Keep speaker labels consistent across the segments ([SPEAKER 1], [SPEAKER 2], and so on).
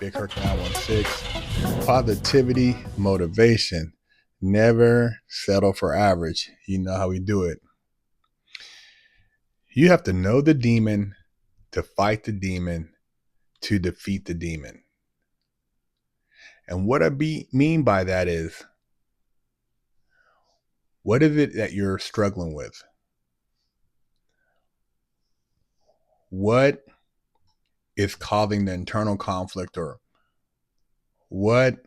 [SPEAKER 1] BigHerc916. Positivity, motivation. Never settle for average. You know how we do it. You have to know the demon to fight the demon to defeat the demon. And what I mean by that is, what is it that you're struggling with? What is causing the internal conflict, or what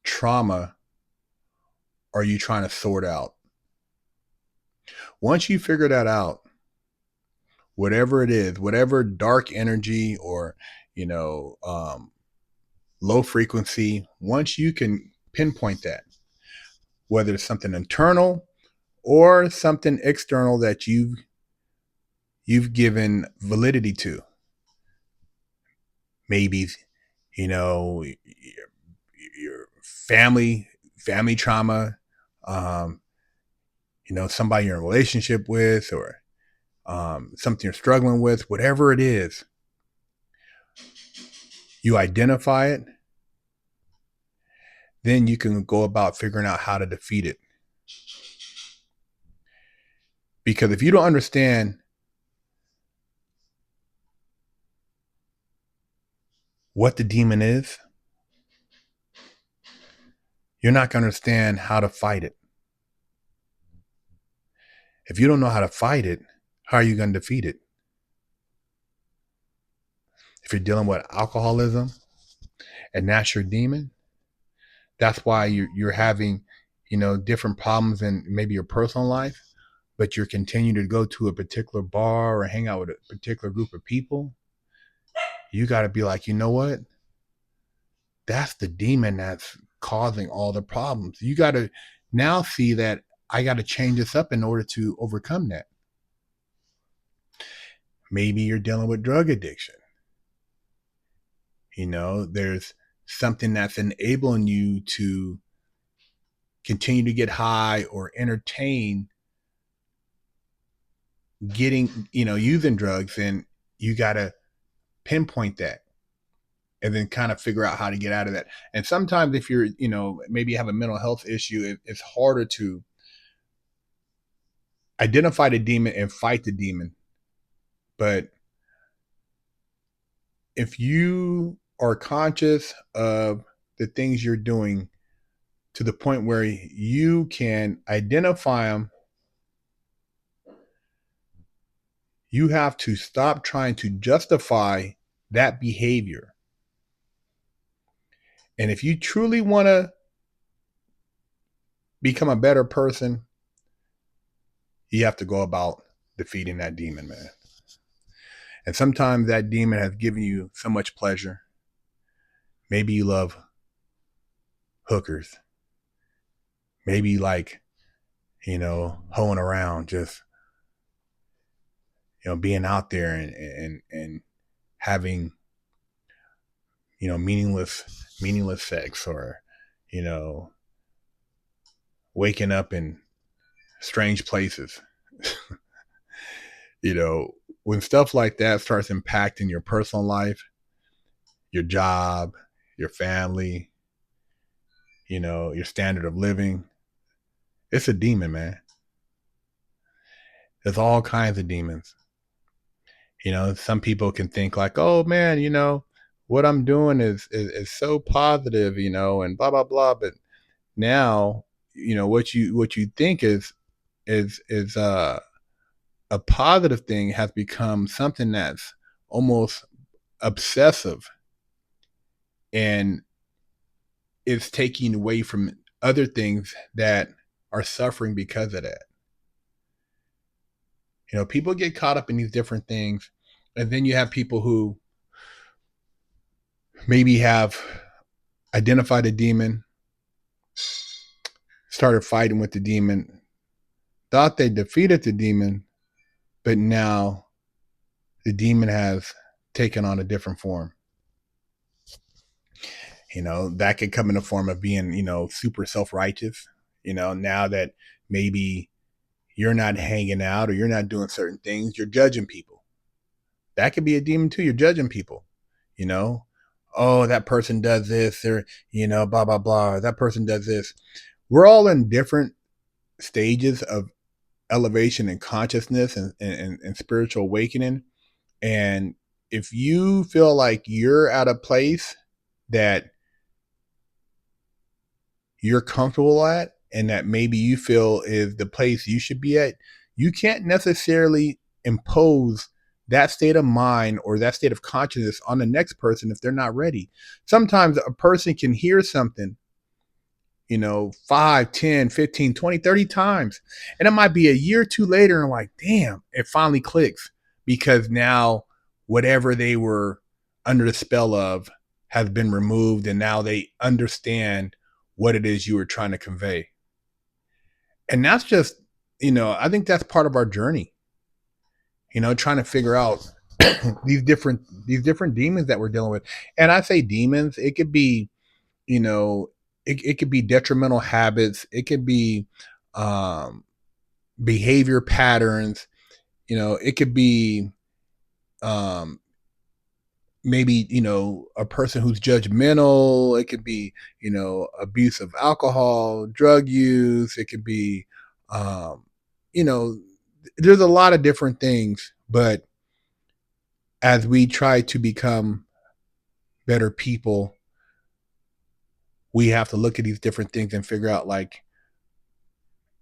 [SPEAKER 1] trauma are you trying to sort out? Once you figure that out, whatever it is, whatever dark energy or, low frequency, once you can pinpoint that, whether it's something internal or something external that you've given validity to, maybe, your family trauma, somebody you're in a relationship with, or something you're struggling with, whatever it is, you identify it, then you can go about figuring out how to defeat it. Because if you don't understand what the demon is, you're not going to understand how to fight it. If you don't know how to fight it, how are you going to defeat it? If you're dealing with alcoholism and that's your demon, that's why you're having, different problems in maybe your personal life, but you're continuing to go to a particular bar or hang out with a particular group of people. You got to be like, you know what? That's the demon that's causing all the problems. You got to now see that I got to change this up in order to overcome that. Maybe you're dealing with drug addiction. There's something that's enabling you to continue to get high or entertain getting, using drugs, and you got to pinpoint that and then kind of figure out how to get out of that. And sometimes if you're, maybe you have a mental health issue, it's harder to identify the demon and fight the demon. But if you are conscious of the things you're doing to the point where you can identify them, you have to stop trying to justify that behavior. And if you truly want to become a better person, you have to go about defeating that demon, man. And sometimes that demon has given you so much pleasure. Maybe you love hookers. Maybe you like, hoeing around, just, being out there and having, meaningless sex, or, waking up in strange places. When stuff like that starts impacting your personal life, your job, your family, your standard of living, it's a demon, man. There's all kinds of demons. Some people can think like, oh man, what I'm doing is so positive, and blah, blah, blah. But now, what you think is a positive thing has become something that's almost obsessive, and it's taking away from other things that are suffering because of that. People get caught up in these different things, and then you have people who maybe have identified a demon, started fighting with the demon, thought they defeated the demon, but now the demon has taken on a different form. That could come in the form of being, super self-righteous, now that maybe you're not hanging out or you're not doing certain things, you're judging people. That could be a demon too. You're judging people, oh, that person does this, or, blah, blah, blah, that person does this. We're all in different stages of elevation and consciousness and spiritual awakening. And if you feel like you're at a place that you're comfortable at and that maybe you feel is the place you should be at, you can't necessarily impose that state of mind or that state of consciousness on the next person if they're not ready. Sometimes a person can hear something, 5, 10, 15, 20, 30 times. And it might be a year or two later and like, damn, it finally clicks because now whatever they were under the spell of has been removed and now they understand what it is you were trying to convey. And that's just, I think that's part of our journey, trying to figure out these different demons that we're dealing with. And I say demons, it could be, you know, it could be detrimental habits. It could be um, behavior patterns. It could be um, maybe, a person who's judgmental. It could be, abuse of alcohol, drug use. It could be, you know, there's a lot of different things. But as we try to become better people, we have to look at these different things and figure out like,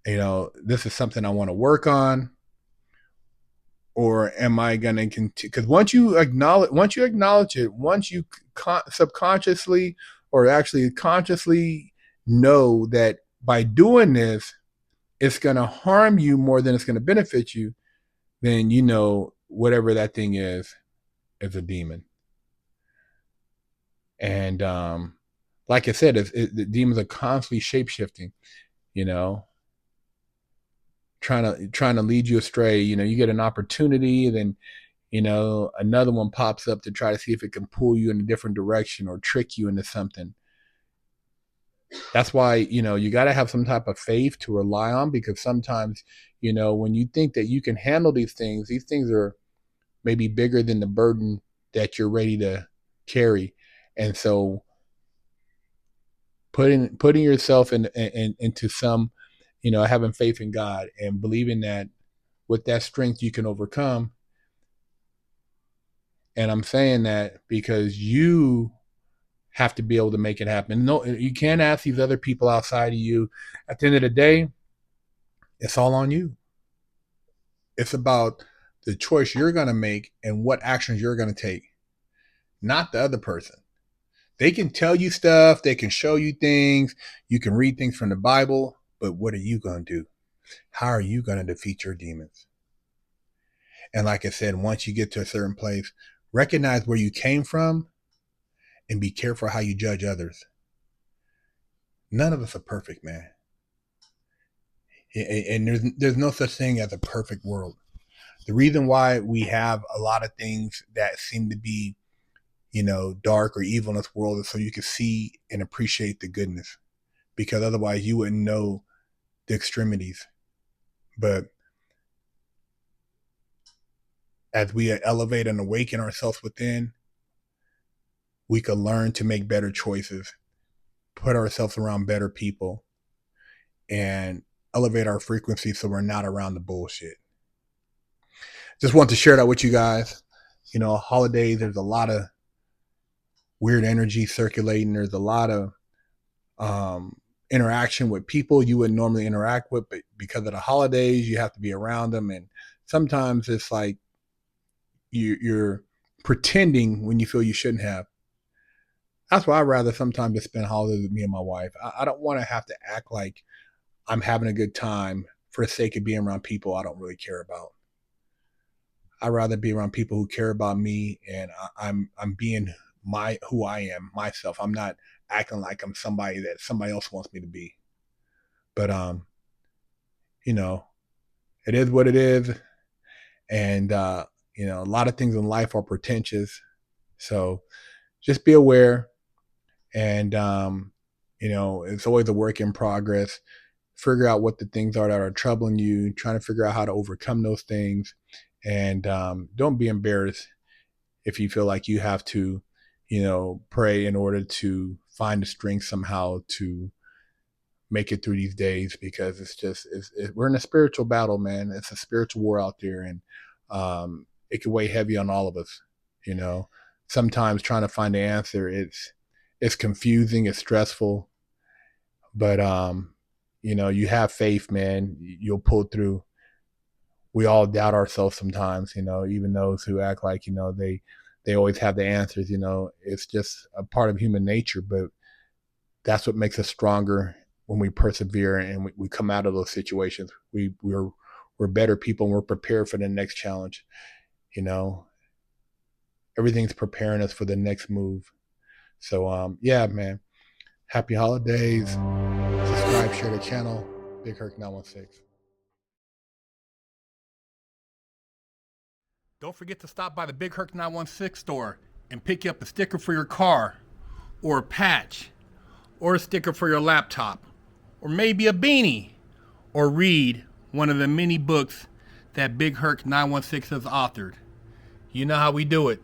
[SPEAKER 1] this is something I want to work on, or am I going to continue? Because once you acknowledge it, once you subconsciously or actually consciously know that by doing this, it's going to harm you more than it's going to benefit you, then whatever that thing is a demon. And like I said, the demons are constantly shape shifting. You know, trying to lead you astray. You get an opportunity, then another one pops up to try to see if it can pull you in a different direction or trick you into something. That's why you got to have some type of faith to rely on, because sometimes when you think that you can handle these things are maybe bigger than the burden that you're ready to carry. And so putting yourself into some, having faith in God and believing that with that strength you can overcome. And I'm saying that because you have to be able to make it happen. No, you can't ask these other people outside of you. At the end of the day, it's all on you. It's about the choice you're going to make and what actions you're going to take, not the other person. They can tell you stuff, they can show you things, you can read things from the Bible, but what are you going to do? How are you going to defeat your demons? And like I said, once you get to a certain place, recognize where you came from and be careful how you judge others. None of us are perfect, man. And there's no such thing as a perfect world. The reason why we have a lot of things that seem to be, dark or evil in this world is so you can see and appreciate the goodness. Because otherwise you wouldn't know the extremities. But as we elevate and awaken ourselves within, we can learn to make better choices, put ourselves around better people, and elevate our frequency so we're not around the bullshit. Just want to share that with you guys. Holidays, there's a lot of weird energy circulating. There's a lot of interaction with people you wouldn't normally interact with, but because of the holidays, you have to be around them. And sometimes it's like you're pretending when you feel you shouldn't have. That's why I'd rather sometimes just spend holidays with me and my wife. I don't want to have to act like I'm having a good time for the sake of being around people I don't really care about. I'd rather be around people who care about me, and I'm being who I am, myself. I'm not acting like I'm somebody that somebody else wants me to be. But it is what it is, and a lot of things in life are pretentious. So just be aware, and it's always a work in progress. Figure out what the things are that are troubling you, trying to figure out how to overcome those things, and don't be embarrassed if you feel like you have to, pray in order to find the strength somehow to make it through these days, because we're in a spiritual battle, man. It's a spiritual war out there, and it can weigh heavy on all of us. Sometimes trying to find the answer, it's confusing, it's stressful, but you have faith, man. You'll pull through. We all doubt ourselves sometimes, even those who act like they always have the answers. It's just a part of human nature, but that's what makes us stronger. When we persevere and we come out of those situations, we're better people, and we're prepared for the next challenge. Everything's preparing us for the next move. So yeah, man. Happy holidays. Subscribe, share the channel. BigHerc916. Don't forget to stop by the BigHerc916 store and pick up a sticker for your car, or a patch, or a sticker for your laptop, or maybe a beanie, or read one of the many books that BigHerc916 has authored. You know how we do it.